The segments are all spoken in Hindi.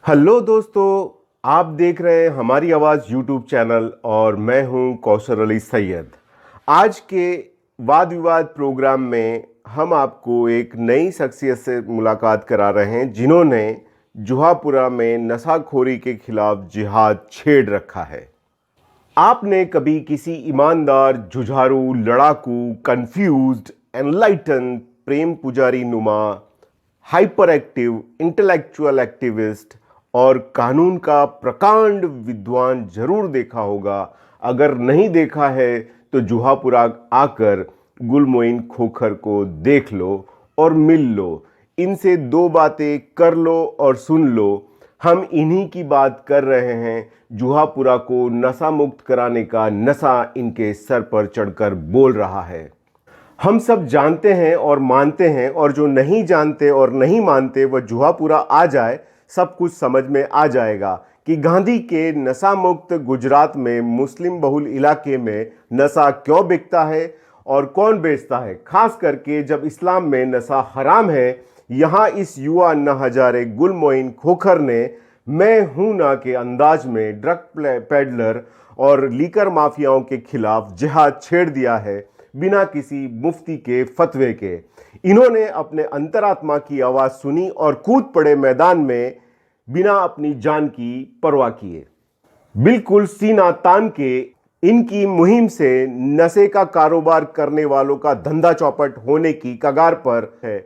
हेलो दोस्तों, आप देख रहे हैं हमारी आवाज़ यूट्यूब चैनल और मैं हूं कौसर अली सैयद। आज के वाद विवाद प्रोग्राम में हम आपको एक नई शख्सियत से मुलाकात करा रहे हैं जिन्होंने जुहापुरा में नशाखोरी के खिलाफ जिहाद छेड़ रखा है। आपने कभी किसी ईमानदार, जुझारू, लड़ाकू, कंफ्यूज्ड, एनलाइटन, प्रेम पुजारी नुमा, हाइपर एक्टिव, इंटेलेक्चुअल एक्टिविस्ट और कानून का प्रकांड विद्वान जरूर देखा होगा। अगर नहीं देखा है तो जुहापुरा आकर गुलमोइन खोखर को देख लो और मिल लो, इनसे दो बातें कर लो और सुन लो। हम इन्हीं की बात कर रहे हैं। जुहापुरा को नशा मुक्त कराने का नशा इनके सर पर चढ़कर बोल रहा है। हम सब जानते हैं और मानते हैं, और जो नहीं जानते और नहीं मानते वह जुहापुरा आ जाए, सब कुछ समझ में आ जाएगा कि गांधी के नशा मुक्त गुजरात में मुस्लिम बहुल इलाके में नशा क्यों बिकता है और कौन बेचता है। खास करके जब इस्लाम में नशा हराम है। यहाँ इस युवा अन्ना हजारे गुलमोइन खोखर ने मैं हूं ना के अंदाज में ड्रग पेडलर और लीकर माफियाओं के खिलाफ जिहाद छेड़ दिया है, बिना किसी मुफ्ती के फतवे के। इन्होंने अपने अंतरात्मा की आवाज सुनी और कूद पड़े मैदान में, बिना अपनी जान की परवाह किए। बिल्कुल सीना तान के इनकी मुहिम से नशे का कारोबार करने वालों का धंधा चौपट होने की कगार पर है।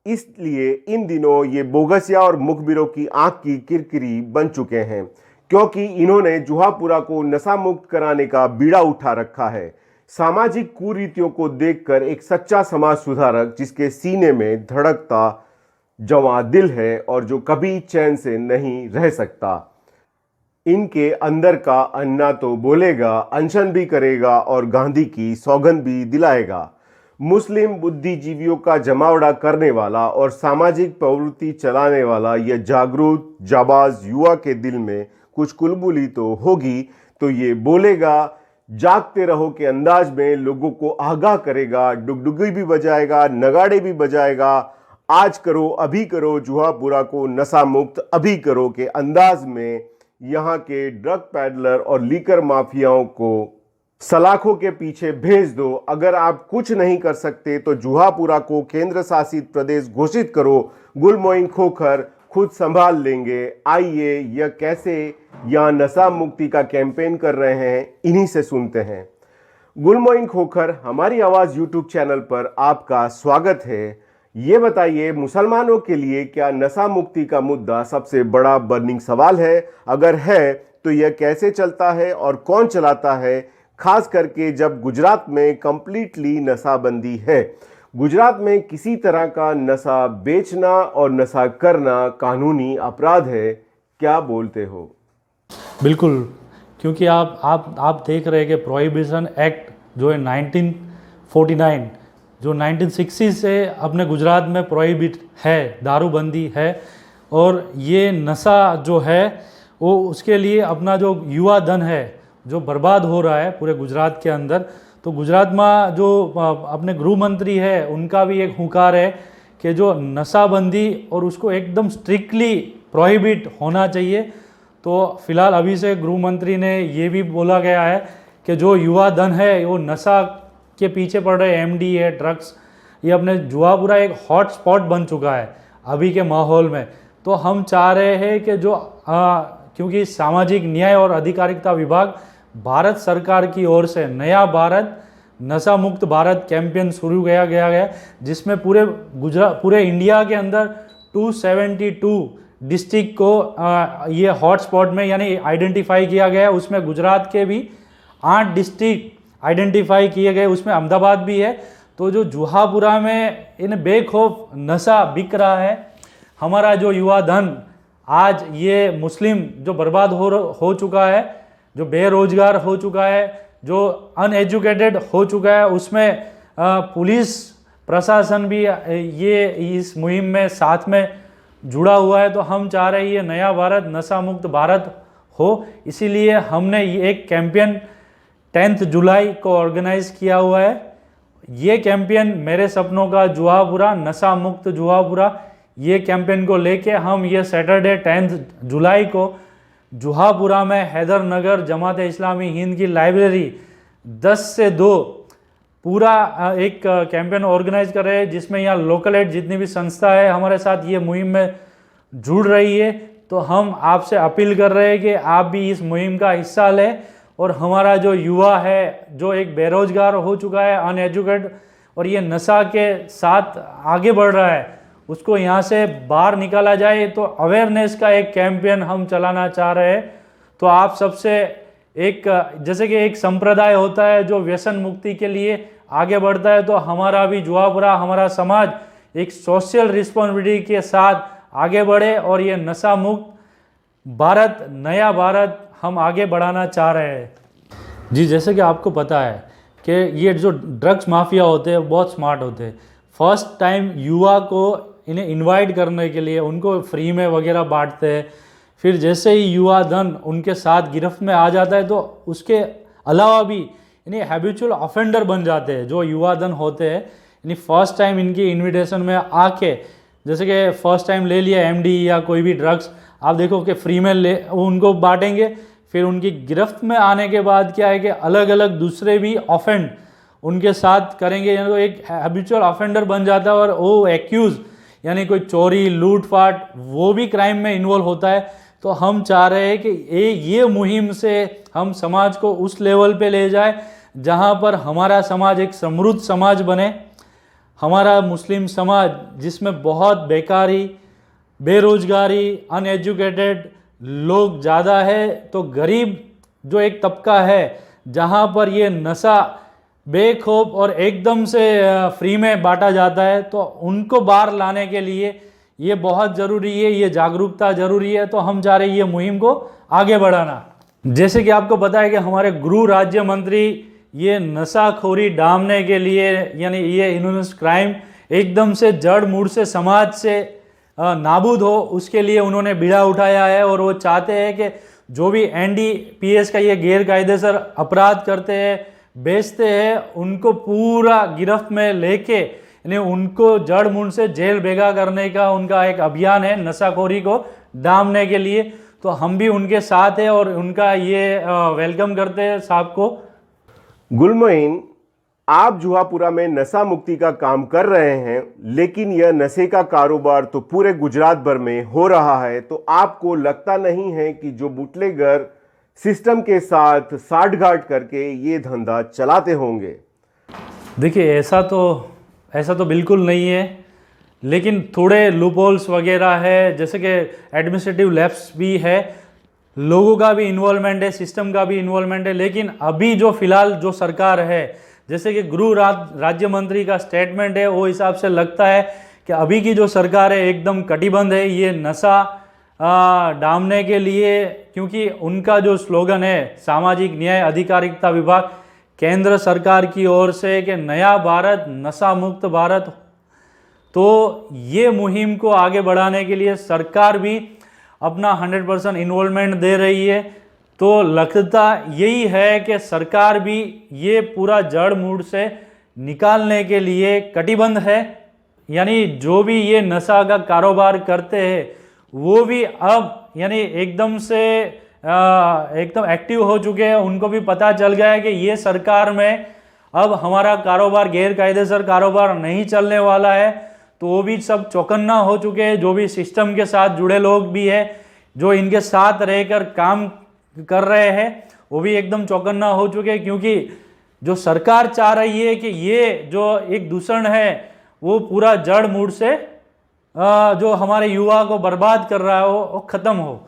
इसलिए इन दिनों ये बोगसिया और मुखबिरों की आंख की किरकिरी बन चुके हैं, क्योंकि इन्होंने जुहापुरा को नशा मुक्त कराने का बीड़ा उठा रखा है। सामाजिक कुरीतियों को देखकर एक सच्चा समाज सुधारक जिसके सीने में धड़कता जवां दिल है और जो कभी चैन से नहीं रह सकता। इनके अंदर का अन्ना तो बोलेगा, अनशन भी करेगा और गांधी की सौगंध भी दिलाएगा। मुस्लिम बुद्धिजीवियों का जमावड़ा करने वाला और सामाजिक प्रवृत्ति चलाने वाला यह जागरूक जाबाज युवा के दिल में कुछ कुलबुली तो होगी, तो ये बोलेगा, जागते रहो के अंदाज में लोगों को आगाह करेगा, डुगडुगी भी बजाएगा, नगाड़े भी बजाएगा। आज करो, अभी करो, जुहापुरा को नशा मुक्त अभी करो के अंदाज में यहाँ के ड्रग पैडलर और लीकर माफियाओं को सलाखों के पीछे भेज दो। अगर आप कुछ नहीं कर सकते तो जुहापुरा को केंद्र शासित प्रदेश घोषित करो। गुलमोइन खोखर खुद संभाल लेंगे। आइए, यह कैसे यहाँ नशा मुक्ति का कैंपेन कर रहे हैं, इन्हीं से सुनते हैं। गुलमोइन खोखर, हमारी आवाज़ यूट्यूब चैनल पर आपका स्वागत है। ये बताइए, मुसलमानों के लिए क्या नशा मुक्ति का मुद्दा सबसे बड़ा बर्निंग सवाल है? अगर है तो यह कैसे चलता है और कौन चलाता है, खास करके जब गुजरात में कंप्लीटली नशाबंदी है। गुजरात में किसी तरह का नशा बेचना और नशा करना कानूनी अपराध है। क्या बोलते हो? बिल्कुल, क्योंकि आप देख रहे हैं कि प्रोहिबिशन एक्ट जो है 1949 जो 1960 से अपने गुजरात में प्रोहिबिट है, दारूबंदी है। और ये नशा जो है वो उसके लिए अपना जो युवा धन है जो बर्बाद हो रहा है पूरे गुजरात के अंदर। तो गुजरात में जो अपने गृह मंत्री है उनका भी एक हुंकार है कि जो नशाबंदी और उसको एकदम स्ट्रिक्टली प्रोहिबिट होना चाहिए। तो फिलहाल अभी से गृह मंत्री ने ये भी बोला गया है कि जो युवा धन है वो नशा के पीछे पड़ रहे एमडी है, ड्रग्स, ये अपने जुहापुरा एक हॉट स्पॉट बन चुका है अभी के माहौल में। तो हम चाह रहे हैं कि जो क्योंकि सामाजिक न्याय और अधिकारिता विभाग भारत सरकार की ओर से नया भारत नशा मुक्त भारत कैंपेन शुरू किया गया है, जिसमें पूरे इंडिया के अंदर 272 डिस्ट्रिक्ट को ये हॉटस्पॉट में यानी आइडेंटिफाई किया गया है। उसमें गुजरात के भी 8 डिस्ट्रिक्ट आइडेंटिफाई किए गए, उसमें अहमदाबाद भी है। तो जो जुहापुरा में इन बेखौफ नशा बिक रहा है, हमारा जो युवा धन आज ये मुस्लिम जो बर्बाद हो चुका है, जो बेरोजगार हो चुका है, जो अनएजुकेटेड हो चुका है, उसमें पुलिस प्रशासन भी ये इस मुहिम में साथ में जुड़ा हुआ है। तो हम चाह रहे हैं ये नया भारत नशा मुक्त भारत हो, इसीलिए हमने ये एक कैंपेन 10 जुलाई को ऑर्गेनाइज किया हुआ है। ये कैंपेन मेरे सपनों का जुहापुरा, नशा मुक्त जुहापुरा, ये कैंपेन को लेके हम ये सैटरडे 10 जुलाई को जुहापुरा में हैदर नगर जमात इस्लामी हिंद की लाइब्रेरी 10 से 2 पूरा एक कैंपेन ऑर्गेनाइज कर रहे हैं, जिसमें यहाँ लोकल एड जितनी भी संस्था है हमारे साथ ये मुहिम में जुड़ रही है। तो हम आपसे अपील कर रहे हैं कि आप भी इस मुहिम का हिस्सा लें और हमारा जो युवा है, जो एक बेरोजगार हो चुका है, अनएजुकेटेड, और ये नशा के साथ आगे बढ़ रहा है, उसको यहाँ से बाहर निकाला जाए। तो अवेयरनेस का एक कैंपेन हम चलाना चाह रहे हैं। तो आप सबसे एक, जैसे कि एक संप्रदाय होता है जो व्यसन मुक्ति के लिए आगे बढ़ता है, तो हमारा भी जुहापुरा, हमारा समाज एक सोशल रिस्पॉन्सिबिलिटी के साथ आगे बढ़े और ये नशा मुक्त भारत, नया भारत हम आगे बढ़ाना चाह रहे हैं। जी, जैसे कि आपको पता है कि ये जो ड्रग्स माफिया होते हैं बहुत स्मार्ट होते हैं। फर्स्ट टाइम युवा को इन्हें इनवाइट करने के लिए उनको फ्री में वगैरह बांटते हैं। फिर जैसे ही युवा धन उनके साथ गिरफ्त में आ जाता है तो उसके अलावा भी इन्हें हैबिचुअल ऑफेंडर बन जाते हैं। जो युवा धन होते हैं, यानी फर्स्ट टाइम इनकी इनविटेशन में आके, जैसे कि फर्स्ट टाइम ले लिया एमडी या कोई भी ड्रग्स, आप देखो कि फ्री में ले उनको बांटेंगे। फिर उनकी गिरफ्त में आने के बाद क्या है कि अलग अलग दूसरे भी ऑफेंड उनके साथ करेंगे, यानी तो एक हैबिचुअल ऑफेंडर बन जाता है और वो एक्यूज, यानी कोई चोरी, लूटपाट, वो भी क्राइम में इन्वॉल्व होता है। तो हम चाह रहे हैं कि ये मुहिम से हम समाज को उस लेवल पे ले जाए जहाँ पर हमारा समाज एक समृद्ध समाज बने। हमारा मुस्लिम समाज जिसमें बहुत बेकारी, बेरोजगारी, अनएजुकेटेड लोग ज़्यादा है, तो गरीब जो एक तबका है जहाँ पर ये नशा बेखौफ और एकदम से फ्री में बांटा जाता है, तो उनको बाहर लाने के लिए ये बहुत ज़रूरी है, ये जागरूकता ज़रूरी है। तो हम चाह रहे हैं ये मुहिम को आगे बढ़ाना। जैसे कि आपको पता है कि हमारे गृह राज्य मंत्री ये नशाखोरी डामने के लिए, यानी ये इन्होंने क्राइम एकदम से जड़ मूड़ से समाज से नाबूद हो, उसके लिए उन्होंने बीड़ा उठाया है। और वो चाहते हैं कि जो भी एनडीपीएस का ये गैर कायदेसर अपराध करते हैं, बेचते हैं, उनको पूरा गिरफ्त में लेके, यानी उनको जड़ मूड़ से जेल भेगा करने का उनका एक अभियान है नशाखोरी को डामने के लिए। तो हम भी उनके साथ हैं और उनका ये वेलकम करते हैं साहब को। गुलमोइन, आप जुहापुरा में नशा मुक्ति का काम कर रहे हैं, लेकिन यह नशे का कारोबार तो पूरे गुजरात भर में हो रहा है। तो आपको लगता नहीं है कि जो बुटलेगर सिस्टम के साथ साठगांठ करके ये धंधा चलाते होंगे? देखिए, ऐसा तो बिल्कुल नहीं है, लेकिन थोड़े लूपहोल्स वगैरह है, जैसे कि एडमिनिस्ट्रेटिव लैप्स भी है, लोगों का भी इन्वॉल्वमेंट है, सिस्टम का भी इन्वॉल्वमेंट है। लेकिन अभी जो फिलहाल जो सरकार है, जैसे कि गृह राज्य मंत्री का स्टेटमेंट है, वो हिसाब से लगता है कि अभी की जो सरकार है एकदम कटिबद्ध है ये नशा डामने के लिए, क्योंकि उनका जो स्लोगन है सामाजिक न्याय अधिकारिता विभाग केंद्र सरकार की ओर से कि नया भारत, नशा मुक्त भारत। तो ये मुहिम को आगे बढ़ाने के लिए सरकार भी अपना 100% इन्वॉल्वमेंट दे रही है। तो लगता यही है कि सरकार भी ये पूरा जड़ मूड़ से निकालने के लिए कटिबद्ध है। यानी जो भी ये नशा का कारोबार करते हैं वो भी अब यानी एकदम से एकदम एक्टिव हो चुके हैं। उनको भी पता चल गया है कि ये सरकार में अब हमारा कारोबार, गैर कायदेसर कारोबार नहीं चलने वाला है। तो वो भी सब चौकन्ना हो चुके हैं। जो भी सिस्टम के साथ जुड़े लोग भी हैं, जो इनके साथ रहकर काम कर रहे हैं, वो भी एकदम चौकन्ना हो चुके हैं, क्योंकि जो सरकार चाह रही है कि ये जो एक दूषण है वो पूरा जड़ मूड़ से जो हमारे युवा को बर्बाद कर रहा है वो खत्म हो।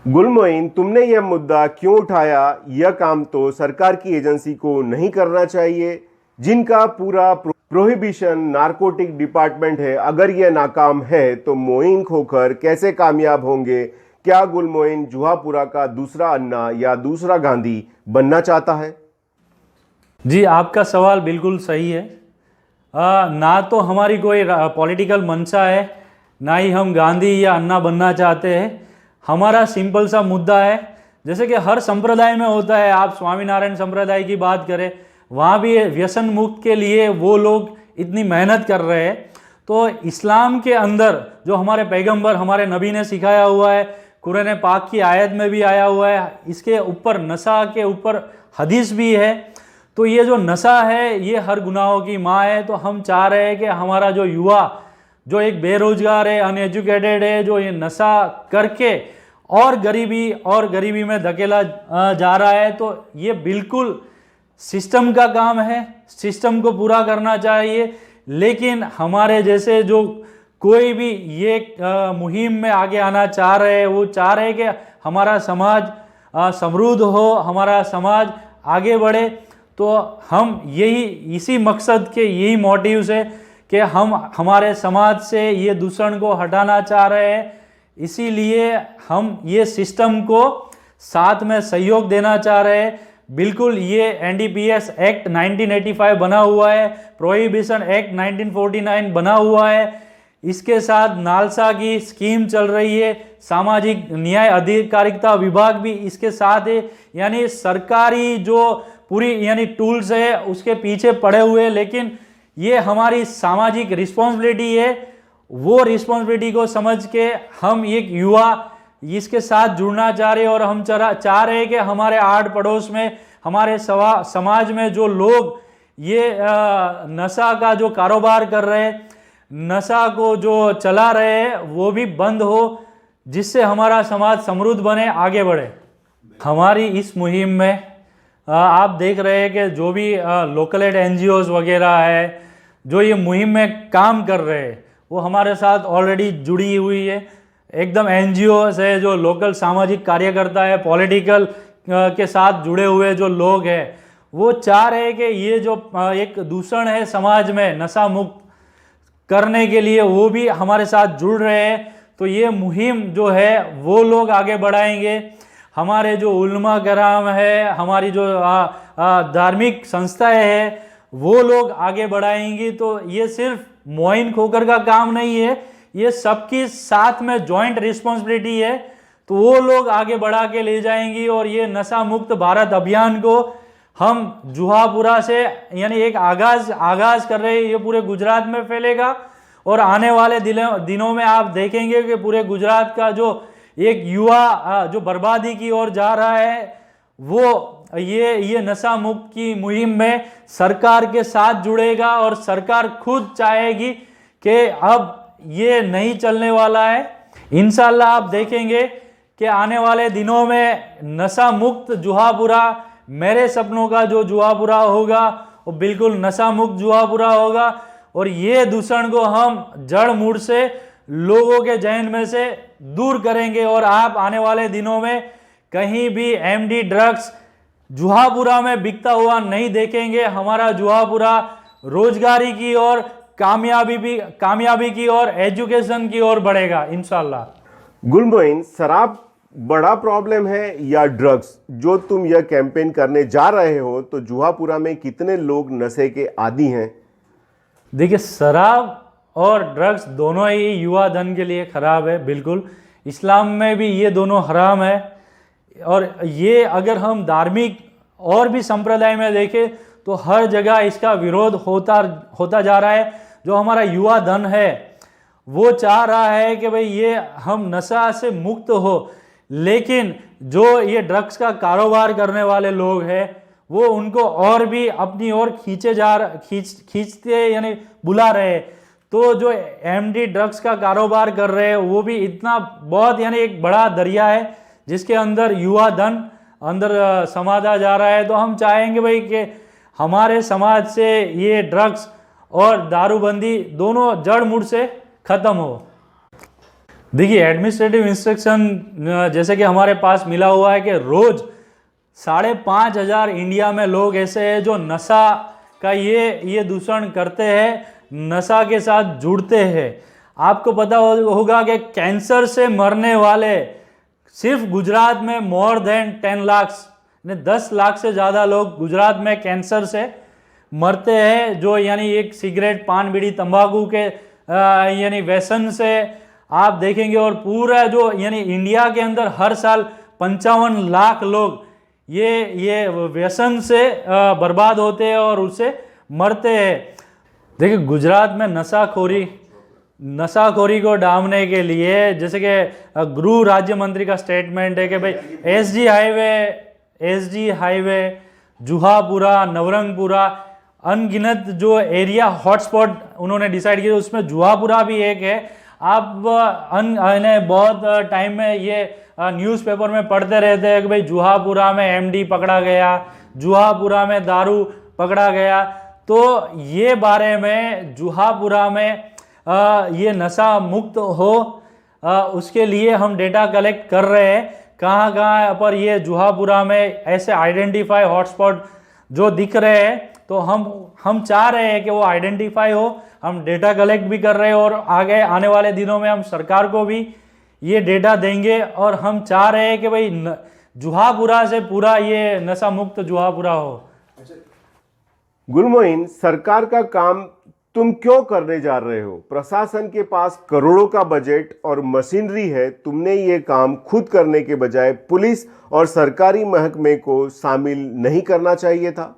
गुलमोइन, तुमने यह मुद्दा क्यों उठाया? यह काम तो सरकार की एजेंसी को नहीं करना चाहिए, जिनका पूरा प्रोहिबिशन नारकोटिक डिपार्टमेंट है। अगर यह नाकाम है तो मोइन खोखर कैसे कामयाब होंगे? क्या गुलमोइन जुहापुरा का दूसरा अन्ना या दूसरा गांधी बनना चाहता है? जी, आपका सवाल बिल्कुल सही है। ना तो हमारी कोई पॉलिटिकल मंशा है, ना ही हम गांधी या अन्ना बनना चाहते हैं। हमारा सिंपल सा मुद्दा है, जैसे कि हर संप्रदाय में होता है। आप स्वामीनारायण संप्रदाय की बात करें, वहाँ भी व्यसन मुक्त के लिए वो लोग इतनी मेहनत कर रहे हैं। तो इस्लाम के अंदर जो हमारे पैगंबर हमारे नबी ने सिखाया हुआ है, कुरान पाक की आयत में भी आया हुआ है, इसके ऊपर नशा के ऊपर हदीस भी है। तो ये जो नशा है ये हर गुनाहों की माँ है। तो हम चाह रहे हैं कि हमारा जो युवा जो एक बेरोजगार है, अनएजुकेटेड है, जो ये नशा करके और गरीबी में धकेला जा रहा है, तो ये बिल्कुल सिस्टम का काम है, सिस्टम को पूरा करना चाहिए। लेकिन हमारे जैसे जो कोई भी ये मुहिम में आगे आना चाह रहे हैं, वो चाह रहे हैं कि हमारा समाज समृद्ध हो, हमारा समाज आगे बढ़े। तो हम इसी मकसद के यही मोटिव से कि हम हमारे समाज से ये दूषण को हटाना चाह रहे हैं, इसीलिए हम ये सिस्टम को साथ में सहयोग देना चाह रहे हैं। बिल्कुल ये एनडीपीएस एक्ट 1985 बना हुआ है, प्रोहिबिशन एक्ट 1949 बना हुआ है, इसके साथ नालसा की स्कीम चल रही है, सामाजिक न्याय अधिकारिता विभाग भी इसके साथ है। यानी सरकारी जो पूरी यानी टूल्स है उसके पीछे पड़े हुए, लेकिन ये हमारी सामाजिक रिस्पॉन्सिबिलिटी है। वो रिस्पॉन्सिबिलिटी को समझ के हम एक युवा इसके साथ जुड़ना चाह रहे हैं, और हम चाह रहे हैं कि हमारे आड़ पड़ोस में, हमारे समाज में जो लोग ये नशा का जो कारोबार कर रहे हैं, नशा को जो चला रहे हैं, वो भी बंद हो, जिससे हमारा समाज समृद्ध बने, आगे बढ़े। हमारी इस मुहिम में आप देख रहे हैं कि जो भी लोकल एड एनजीओज वगैरह है जो ये मुहिम में काम कर रहे हैं, वो हमारे साथ ऑलरेडी जुड़ी हुई है। एकदम एनजीओज है, जो लोकल सामाजिक कार्यकर्ता है, पॉलिटिकल के साथ जुड़े हुए जो लोग हैं, वो चाह रहे हैं कि ये जो एक दूषण है समाज में नशा मुक्त करने के लिए, वो भी हमारे साथ जुड़ रहे हैं। तो ये मुहिम जो है वो लोग आगे बढ़ाएंगे। हमारे जो उलमा कराम है, हमारी जो धार्मिक संस्थाएं हैं, वो लोग आगे बढ़ाएंगी। तो ये सिर्फ मोइन खोकर का काम नहीं है, ये सबकी साथ में जॉइंट रिस्पॉन्सिबिलिटी है। तो वो लोग आगे बढ़ा के ले जाएंगी, और ये नशा मुक्त भारत अभियान को हम जुहापुरा से यानी एक आगाज कर रहे हैं, ये पूरे गुजरात में फैलेगा। और आने वाले दिनों में आप देखेंगे कि पूरे गुजरात का जो एक युवा जो बर्बादी की ओर जा रहा है, वो ये नशा मुक्त की मुहिम में सरकार के साथ जुड़ेगा, और सरकार खुद चाहेगी कि अब ये नहीं चलने वाला है। इंशाल्लाह आप देखेंगे कि आने वाले दिनों में नशा मुक्त जुहापुरा, मेरे सपनों का जो जुहापुरा होगा, वो बिल्कुल नशा मुक्त जुहापुरा होगा। और ये दूषण को हम जड़ मूड़ से लोगों के जहन में से दूर करेंगे, और आप आने वाले दिनों में कहीं भी एमडी ड्रग्स जुहापुरा में बिकता हुआ नहीं देखेंगे। हमारा जुहापुरा रोजगारी की और कामयाबी की और एजुकेशन की ओर बढ़ेगा इंशाल्लाह। गुलमोइन, शराब बड़ा प्रॉब्लम है या ड्रग्स? जो तुम यह कैंपेन करने जा रहे हो, तो जुहापुरा में कितने लोग नशे के आदी हैं? देखिए, शराब और ड्रग्स दोनों ही युवा धन के लिए खराब है। बिल्कुल इस्लाम में भी ये दोनों हराम है, और ये अगर हम धार्मिक और भी संप्रदाय में देखें तो हर जगह इसका विरोध होता जा रहा है। जो हमारा युवा धन है वो चाह रहा है कि भाई ये हम नशा से मुक्त हो, लेकिन जो ये ड्रग्स का कारोबार करने वाले लोग हैं वो उनको और भी अपनी ओर खींचते यानी बुला रहे हैं। तो जो एमडी ड्रग्स का कारोबार कर रहे हैं वो भी इतना बहुत यानी एक बड़ा दरिया है जिसके अंदर युवा धन अंदर समाता जा रहा है। तो हम चाहेंगे भाई कि हमारे समाज से ये ड्रग्स और दारूबंदी दोनों जड़ मूड़ से ख़त्म हो। देखिए, एडमिनिस्ट्रेटिव इंस्ट्रक्शन जैसे कि हमारे पास मिला हुआ है कि रोज़ 5,500 इंडिया में लोग ऐसे हैं जो नशा का ये दूषण करते हैं, नशा के साथ जुड़ते हैं। आपको पता होगा कि कैंसर से मरने वाले सिर्फ गुजरात में मोर देन 10 लाख 10 लाख से ज़्यादा लोग गुजरात में कैंसर से मरते हैं, जो यानी एक सिगरेट, पान, बीड़ी, तंबाकू के यानी व्यसन से आप देखेंगे। और पूरा जो यानी इंडिया के अंदर हर साल 55 लाख लोग ये व्यसन से बर्बाद होते हैं और उससे मरते हैं। देखिए, गुजरात में नशाखोरी नशाखोरी को डामने के लिए, जैसे कि गृह राज्य मंत्री का स्टेटमेंट है कि भाई एसजी हाईवे, जुहापुरा, नवरंगपुरा, अनगिनत जो एरिया हॉटस्पॉट उन्होंने डिसाइड किया, उसमें जुहापुरा भी एक है। आप बहुत टाइम में ये न्यूज़पेपर में पढ़ते रहते हैं कि भाई जुहापुरा में एमडी पकड़ा गया, जुहापुरा में दारू पकड़ा गया। तो ये बारे में जुहापुरा में ये नशा मुक्त हो, उसके लिए हम डेटा कलेक्ट कर रहे हैं। कहाँ कहाँ पर ये जुहापुरा में ऐसे आइडेंटिफाई हॉटस्पॉट जो दिख रहे हैं, तो हम चाह रहे हैं कि वो आइडेंटिफाई हो। हम डेटा कलेक्ट भी कर रहे हैं और आगे आने वाले दिनों में हम सरकार को भी ये डेटा देंगे। और हम चाह रहे हैं कि भाई जुहापुरा से पूरा ये नशा मुक्त जुहापुरा हो। गुलमोइन, सरकार का काम तुम क्यों करने जा रहे हो? प्रशासन के पास करोड़ों का बजट और मशीनरी है, तुमने ये काम खुद करने के बजाय पुलिस और सरकारी महकमे को शामिल नहीं करना चाहिए था?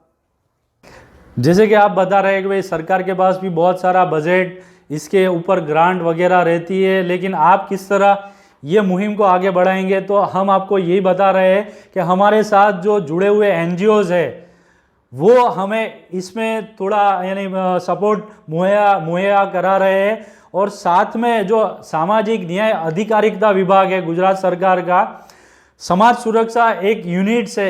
जैसे कि आप बता रहे हैं कि भाई सरकार के पास भी बहुत सारा बजट, इसके ऊपर ग्रांट वगैरह रहती है, लेकिन आप किस तरह ये मुहिम को आगे बढ़ाएंगे? तो हम आपको यही बता रहे हैं कि हमारे साथ जो जुड़े हुए एनजीओज है वो हमें इसमें थोड़ा यानी सपोर्ट मुहैया करा रहे हैं। और साथ में जो सामाजिक न्याय अधिकारिता विभाग है गुजरात सरकार का, समाज सुरक्षा एक यूनिट से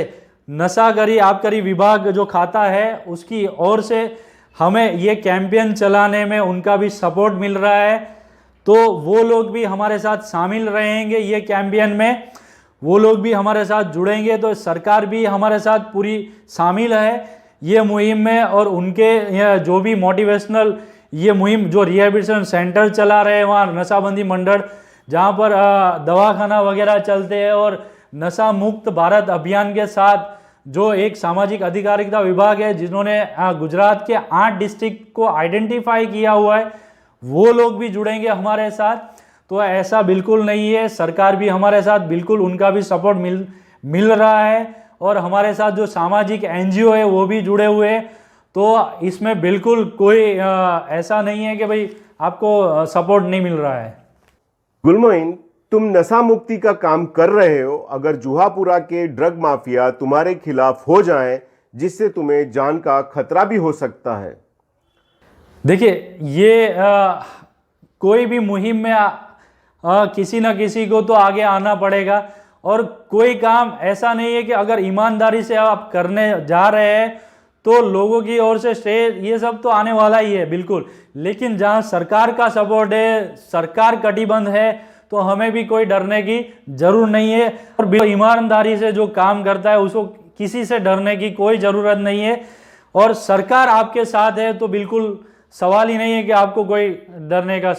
नशाखोरी आबकारी विभाग जो खाता है उसकी ओर से हमें ये कैंपेन चलाने में उनका भी सपोर्ट मिल रहा है। तो वो लोग भी हमारे साथ शामिल रहेंगे ये कैंपेन में, वो लोग भी हमारे साथ जुड़ेंगे। तो सरकार भी हमारे साथ पूरी शामिल है ये मुहिम में। और उनके जो भी मोटिवेशनल ये मुहिम जो रिहेबिलिटेशन सेंटर चला रहे हैं, वहाँ नशाबंदी मंडल जहाँ पर दवाखाना वगैरह चलते हैं, और नशा मुक्त भारत अभियान के साथ जो एक सामाजिक अधिकारिता विभाग है जिन्होंने गुजरात के 8 डिस्ट्रिक्ट को आइडेंटिफाई किया हुआ है, वो लोग भी जुड़ेंगे हमारे साथ। तो ऐसा बिल्कुल नहीं है, सरकार भी हमारे साथ बिल्कुल, उनका भी सपोर्ट मिल रहा है। और हमारे साथ जो सामाजिक एनजीओ है वो भी जुड़े हुए हैं। तो इसमें बिल्कुल कोई ऐसा नहीं है कि भाई आपको सपोर्ट नहीं मिल रहा है। गुलमोइन, तुम नशा मुक्ति का काम कर रहे हो, अगर जुहापुरा के ड्रग माफिया तुम्हारे खिलाफ हो जाएं, जिससे तुम्हें जान का खतरा भी हो सकता है। देखिए, ये कोई भी मुहिम में किसी न किसी को तो आगे आना पड़ेगा। और कोई काम ऐसा नहीं है कि अगर ईमानदारी से आप करने जा रहे हैं तो लोगों की ओर से स्टेज ये सब तो आने वाला ही है बिल्कुल। लेकिन जहां सरकार का सपोर्ट है, सरकार कटिबद्ध है, तो हमें भी कोई डरने की जरूर नहीं है। और ईमानदारी से जो काम करता है उसको किसी से डरने की कोई ज़रूरत नहीं है। और सरकार आपके साथ है तो बिल्कुल सवाल ही नहीं है कि आपको कोई डरने का।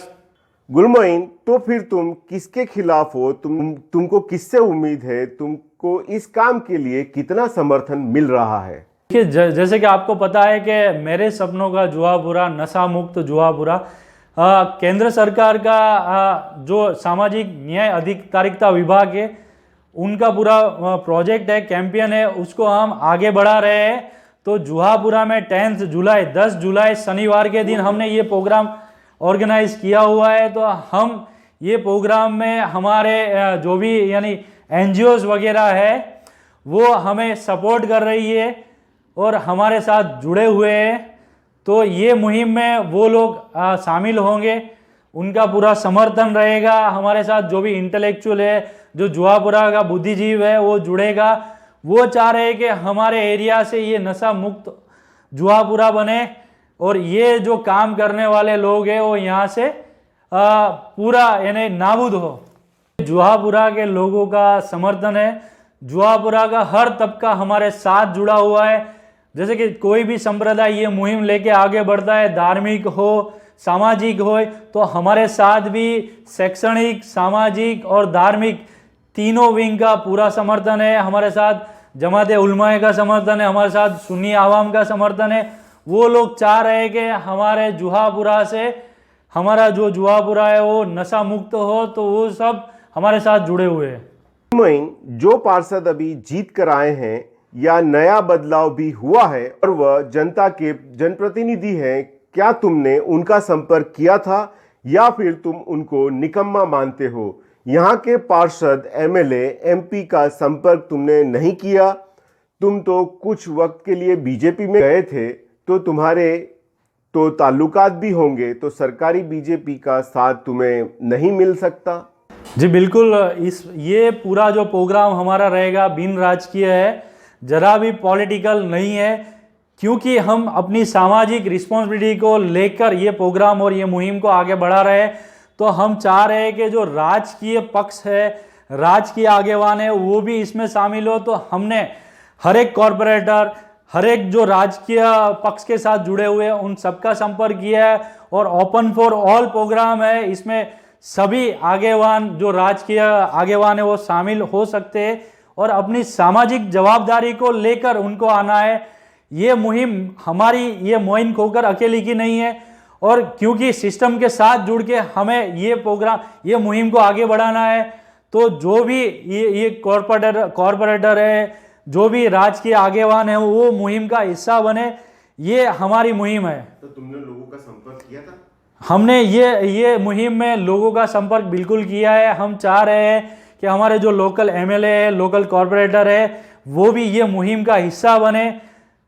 गुलमोइन, तो फिर तुम किसके खिलाफ हो? तुमको किससे उम्मीद है? तुमको इस काम के लिए कितना समर्थन मिल रहा है? देखिए, जैसे कि आपको पता है कि मेरे सपनों का जुहापुरा, नशा मुक्त जुहापुरा, केंद्र सरकार का जो सामाजिक न्याय अधिकारिता विभाग है उनका पूरा प्रोजेक्ट है, कैंपेन है, उसको हम आगे बढ़ा रहे हैं। तो जुहापुरा में 10 जुलाई शनिवार के दिन हमने ये प्रोग्राम ऑर्गेनाइज किया हुआ है। तो हम ये प्रोग्राम में हमारे जो भी यानी एनजीओज वगैरह है वो हमें सपोर्ट कर रही है और हमारे साथ जुड़े हुए हैं। तो ये मुहिम में वो लोग शामिल होंगे, उनका पूरा समर्थन रहेगा हमारे साथ। जो भी इंटेलेक्चुअल है, जो जुहापुरा का बुद्धिजीव है, वो जुड़ेगा। वो चाह रहे हैं कि हमारे एरिया से ये नशा मुक्त जुहापुरा बने और ये जो काम करने वाले लोग हैं वो यहाँ से पूरा यानी नाबूद हो। जुहापुरा के लोगों का समर्थन है, जुहापुरा का हर तबका हमारे साथ जुड़ा हुआ है। जैसे कि कोई भी संप्रदाय ये मुहिम लेके आगे बढ़ता है, धार्मिक हो, सामाजिक हो, तो हमारे साथ भी शैक्षणिक, सामाजिक और धार्मिक तीनों विंग का पूरा समर्थन है। हमारे साथ जमाते उलमाए का समर्थन है, हमारे साथ सुन्नी आवाम का समर्थन है। वो लोग चाह रहे हैं कि हमारे जुहापुरा से हमारा जो जुहापुरा है वो नशा मुक्त हो, तो वो सब हमारे साथ जुड़े हुए हैं। जो पार्षद अभी जीत कर आए हैं या नया बदलाव भी हुआ है और वह जनता के जनप्रतिनिधि हैं, क्या तुमने उनका संपर्क किया था या फिर तुम उनको निकम्मा मानते हो। यहाँ के पार्षद, एमएलए, एमपी का संपर्क तुमने नहीं किया। तुम तो कुछ वक्त के लिए बीजेपी में गए थे, तो तुम्हारे तो ताल्लुकात भी होंगे, तो सरकारी बीजेपी का साथ तुम्हें नहीं मिल सकता। जी बिल्कुल, ये पूरा जो प्रोग्राम हमारा रहेगा बिन राजकीय है, जरा भी पॉलिटिकल नहीं है, क्योंकि हम अपनी सामाजिक रिस्पॉन्सिबिलिटी को लेकर ये प्रोग्राम और ये मुहिम को आगे बढ़ा रहे हैं। तो हम चाह रहे हैं कि जो राजकीय पक्ष है, राजकीय आगेवान है, वो भी इसमें शामिल हो। तो हमने हर एक कॉरपोरेटर, हर एक जो राजकीय पक्ष के साथ जुड़े हुए हैं, उन सबका संपर्क किया है और ओपन फॉर ऑल प्रोग्राम है। इसमें सभी आगेवान, जो राजकीय आगेवान है, वो शामिल हो सकते हैं और अपनी सामाजिक जवाबदारी को लेकर उनको आना है। ये मुहिम हमारी, ये मोइन खोकर अकेली की नहीं है, और क्योंकि सिस्टम के साथ जुड़ के हमें ये प्रोग्राम, ये मुहिम को आगे बढ़ाना है, तो जो भी ये कॉरपोरेटर है, जो भी राजकीय आगेवान है, वो मुहिम का हिस्सा बने। ये हमारी मुहिम है। तो तुमने लोगों का संपर्क किया था? हमने ये मुहिम में लोगों का संपर्क बिल्कुल किया है। हम चाह रहे हैं कि हमारे जो लोकल एमएलए है, लोकल कॉरपोरेटर है, वो भी ये मुहिम का हिस्सा बने।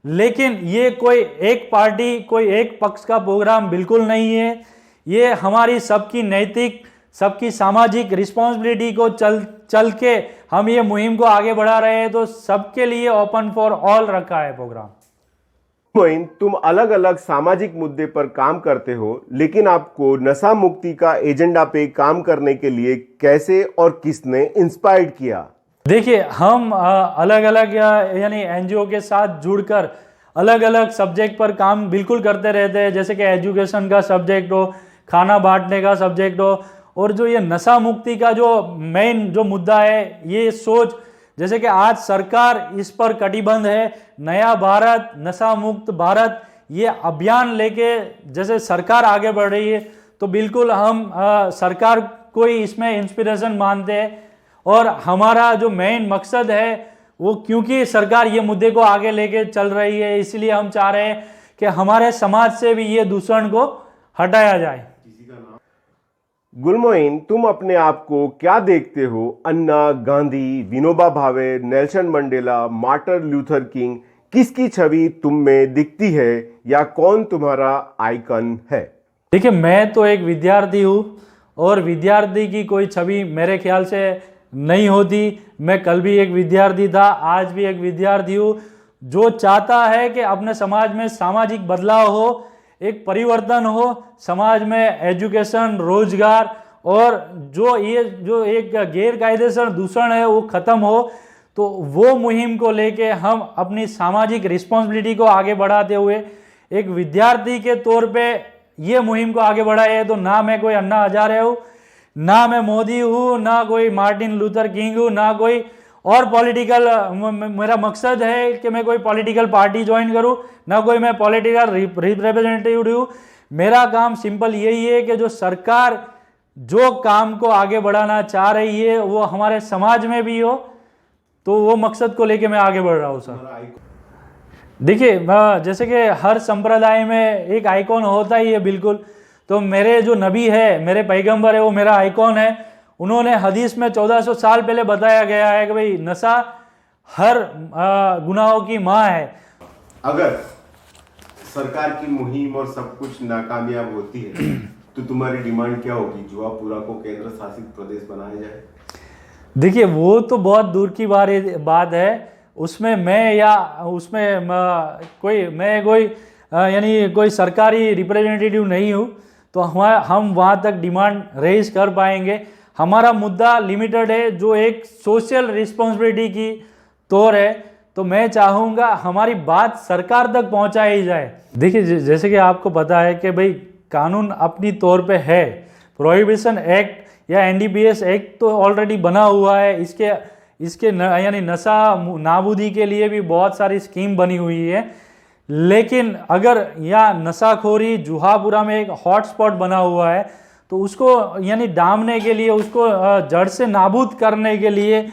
लेकिन ये कोई एक पार्टी, कोई एक पक्ष का प्रोग्राम बिल्कुल नहीं है। ये हमारी सबकी नैतिक, सबकी सामाजिक रिस्पॉन्सिबिलिटी को चल के हम ये मुहिम को आगे बढ़ा रहे हैं। तो सबके लिए ओपन फॉर ऑल रखा है प्रोग्राम। मोइन, तुम अलग अलग सामाजिक मुद्दे पर काम करते हो, लेकिन आपको नशा मुक्ति का एजेंडा पे काम करने के लिए कैसे और किसने इंस्पायर्ड किया? देखिए, हम अलग अलग यानी एनजीओ के साथ जुड़कर अलग अलग सब्जेक्ट पर काम बिल्कुल करते रहते हैं। जैसे कि एजुकेशन का सब्जेक्ट हो, खाना बांटने का सब्जेक्ट हो, और जो ये नशा मुक्ति का जो मेन जो मुद्दा है, ये सोच, जैसे कि आज सरकार इस पर कटिबद्ध है। नया भारत, नशा मुक्त भारत, ये अभियान लेके जैसे सरकार आगे बढ़ रही है, तो बिल्कुल हम सरकार को ही इसमें इंस्पिरेशन मानते हैं। और हमारा जो मेन मकसद है वो, क्योंकि सरकार ये मुद्दे को आगे लेके चल रही है, इसलिए हम चाह रहे हैं कि हमारे समाज से भी ये दूषण को हटाया जाए। गुलमोइन, तुम अपने आप को क्या देखते हो? अन्ना, Gandhi, Vinoba Bhave, Nelson Mandela, Martin Luther king, किसकी छवि तुम में दिखती है, या कौन तुम्हारा आइकन है? देखिए, मैं तो एक विद्यार्थी हूँ, और विद्यार्थी की कोई छवि मेरे ख्याल से नहीं होती। मैं कल भी एक विद्यार्थी था, आज भी एक विद्यार्थी हूँ, जो चाहता है कि अपने समाज में सामाजिक बदलाव हो, एक परिवर्तन हो, समाज में एजुकेशन, रोजगार, और जो एक गैर कायदेसर दूषण है वो खत्म हो। तो वो मुहिम को लेके हम अपनी सामाजिक रिस्पॉन्सिबिलिटी को आगे बढ़ाते हुए एक विद्यार्थी के तौर पे ये मुहिम को आगे बढ़ाए है। तो ना मैं कोई अन्ना हजारे हूँ, ना मैं मोदी हूँ, ना कोई मार्टिन लूथर किंग हूँ, ना कोई और पॉलिटिकल, मेरा मकसद है कि मैं कोई पॉलिटिकल पार्टी ज्वाइन करूँ, ना कोई मैं पॉलिटिकल रिप्रेजेंटेटिव हूँ। मेरा काम सिंपल यही है कि जो सरकार जो काम को आगे बढ़ाना चाह रही है वो हमारे समाज में भी हो, तो वो मकसद को लेके मैं आगे बढ़ रहा हूँ सर। देखिए, जैसे कि हर संप्रदाय में एक आइकॉन होता ही है, बिल्कुल। तो मेरे जो नबी है, मेरे पैगंबर है, वो मेरा आइकॉन है। उन्होंने हदीस में 1400 साल पहले बताया गया है कि भाई नशा हर गुनाहों की माँ है। अगर सरकार की मुहिम और सब कुछ नाकामयाब होती है, तो तुम्हारी डिमांड क्या होगी? जुआपुरा को केंद्र शासित प्रदेश बनाया जाए? देखिए, वो तो बहुत दूर की बात है। उसमें मैं कोई यानी कोई सरकारी रिप्रेजेंटेटिव नहीं हूँ, तो हम वहाँ तक डिमांड रेज कर पाएंगे। हमारा मुद्दा लिमिटेड है, जो एक सोशल रिस्पॉन्सिबिलिटी की तौर है। तो मैं चाहूँगा हमारी बात सरकार तक पहुँचाई जाए। देखिए, जैसे कि आपको पता है कि भाई कानून अपनी तौर पे है, प्रोहिबिशन एक्ट या एनडीपीएस एक्ट तो ऑलरेडी बना हुआ है। इसके यानी नशा नाबूदी के लिए भी बहुत सारी स्कीम बनी हुई है। लेकिन अगर या नशाखोरी जुहापुरा में एक हॉटस्पॉट बना हुआ है, तो उसको यानी डामने के लिए, उसको जड़ से नाबूद करने के लिए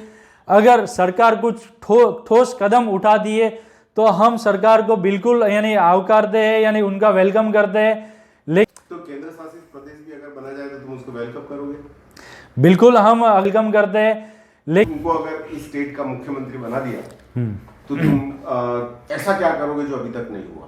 अगर सरकार कुछ ठोस कदम उठाती है, तो हम सरकार को बिल्कुल यानी आवकारते हैं, यानी उनका वेलकम करते हैं। लेकिन तो केंद्र शासित प्रदेश भी अगर बना जाए तो तुम उसको वेलकम करोगे? बिल्कुल हम वेलकम करते हैं, लेकिन तुमको अगर इस स्टेट का मुख्यमंत्री बना दिया तो तुम ऐसा क्या करोगे जो अभी तक नहीं हुआ?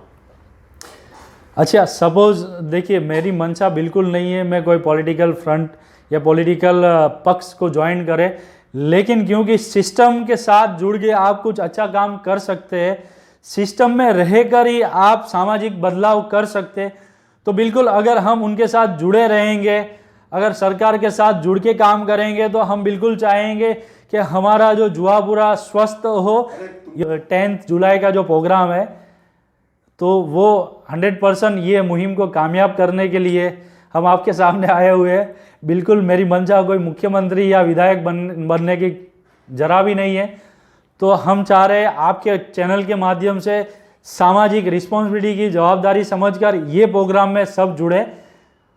अच्छा, सपोज देखिए, मेरी मंशा बिल्कुल नहीं है मैं कोई पॉलिटिकल फ्रंट या पॉलिटिकल पक्ष को ज्वाइन करे, लेकिन क्योंकि सिस्टम के साथ जुड़ के आप कुछ अच्छा काम कर सकते हैं, सिस्टम में रहकर ही आप सामाजिक बदलाव कर सकते हैं, तो बिल्कुल अगर हम उनके साथ जुड़े रहेंगे, अगर सरकार के साथ जुड़ के काम करेंगे, तो हम बिल्कुल चाहेंगे कि हमारा जो जुआपुरा स्वस्थ हो। 10 जुलाई का जो प्रोग्राम है, तो वो 100% ये मुहिम को कामयाब करने के लिए हम आपके सामने आए हुए हैं। बिल्कुल मेरी मंशा कोई मुख्यमंत्री या विधायक बनने की जरा भी नहीं है। तो हम चाह रहे हैं आपके चैनल के माध्यम से सामाजिक रिस्पॉन्सिबिलिटी की जवाबदारी समझकर ये प्रोग्राम में सब जुड़े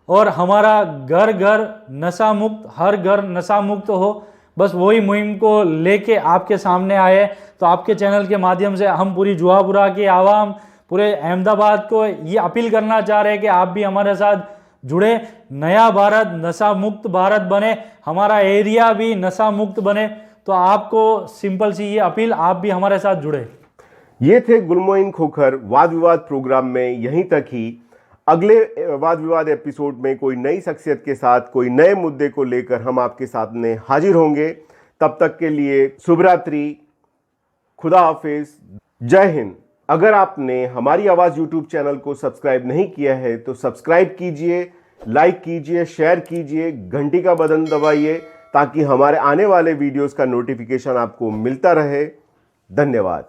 और हमारा घर घर नशा मुक्त, हर घर नशा मुक्त हो, बस वही मुहिम को लेके आपके सामने आए। तो आपके चैनल के माध्यम से हम पूरी जुआपुरा की आवाम, पूरे अहमदाबाद को ये अपील करना चाह रहे हैं कि आप भी हमारे साथ जुड़े, नया भारत नशा मुक्त भारत बने, हमारा एरिया भी नशा मुक्त बने। तो आपको सिंपल सी ये अपील, आप भी हमारे साथ जुड़े। ये थे गुलमोइन खोखर वाद विवाद प्रोग्राम में यहीं तक ही। अगले वाद विवाद एपिसोड में कोई नई शख्सियत के साथ कोई नए मुद्दे को लेकर हम आपके सामने हाजिर होंगे। तब तक के लिए शुभ रात्रि, खुदा हाफिज, जय हिंद। अगर आपने हमारी आवाज़ यूट्यूब चैनल को सब्सक्राइब नहीं किया है तो सब्सक्राइब कीजिए, लाइक कीजिए, शेयर कीजिए, घंटी का बटन दबाइए ताकि हमारे आने वाले वीडियोस का नोटिफिकेशन आपको मिलता रहे। धन्यवाद।